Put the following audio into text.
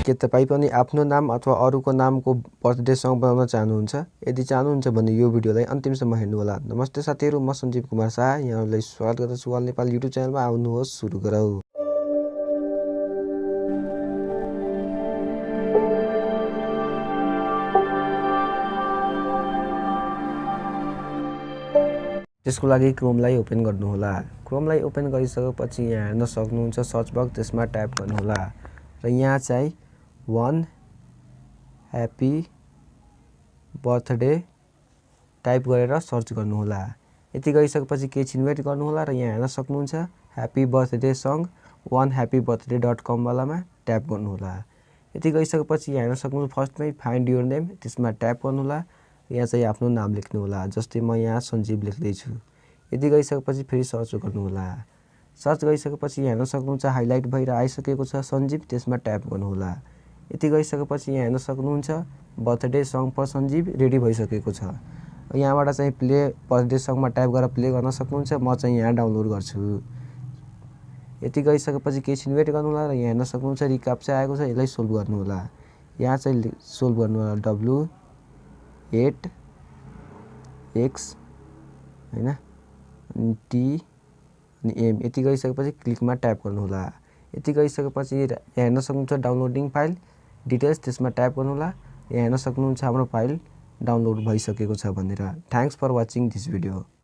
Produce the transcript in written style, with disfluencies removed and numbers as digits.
के तपाई पनि आफ्नो नाम अथवा अरूको नामको बर्थडे सङ बनाउन चाहनुहुन्छ? यदि चाहनुहुन्छ भने यो भिडियोलाई अन्तिमसम्म हेर्नुहोला। नमस्ते साथीहरू, म सञ्जीव कुमार शाह यहाँलाई स्वागत गर्दछु अल नेपाल युट्युब च्यानलमा। आउनुहोस् सुरु गरौँ। त्यसको लागि क्रोमलाई ओपन गर्नुहोला। क्रोमलाई ओपन गरिसकेपछि यहाँ हेर्न सक्नुहुन्छ सर्च बक्स, त्यसमा टाइप गर्नुहोला र यहाँ चाहिँ Song.happy बर्थडे टाइप गरेर सर्च गर्नुहोला। यति गरिसकेपछि केही वेट गर्नुहोला र यहाँ हेर्न सक्नुहुन्छ ह्यापी बर्थडे सङ Song.happy वालामा ट्याप गर्नुहोला। यति गरिसकेपछि यहाँ हेर्न सक्नुहुन्छ फर्स्टमै फाइन्ड योर नेम, त्यसमा ट्याप गर्नुहोला। यहाँ चाहिँ आफ्नो नाम लेख्नुहोला, जस्तै म यहाँ सञ्जीव लेख्दैछु। यति गरिसकेपछि फेरि सर्च गर्नुहोला। सर्च गरिसकेपछि यहाँ हेर्न सक्नुहुन्छ हाइलाइट भएर आइसकेको छ सञ्जीव, त्यसमा ट्याप गर्नुहोला। यति गरिसकेपछि यहाँ हेर्न सक्नुहुन्छ birthday song for Sanjeev ready भइसकेको छ। यहाँबाट चाहिँ प्ले बर्थडे सङमा टाइप गरेर प्ले गर्न सक्नुहुन्छ। म चाहिँ यहाँ डाउनलोड गर्छु। यति गरिसकेपछि केही वेट गर्नुहोला र यहाँ हेर्न सक्नुहुन्छ रिक्याप्चा आएको छ, यसलाई सोल्भ गर्नुहोला। यहाँ चाहिँ सोल्भ गर्नुहोला W8X हैन अनि T अनि M। यति गरिसकेपछि क्लिकमा ट्याप गर्नुहोला। यति गरिसकेपछि यहाँ हेर्न सक्नुहुन्छ डाउनलोडिङ फाइल डिटेल्स, त्यसमा ट्याप गर्नुहोला। यहाँ हेर्न सक्नुहुन्छ हाम्रो फाइल डाउनलोड भइसकेको छ भनेर। Thanks for watching this video.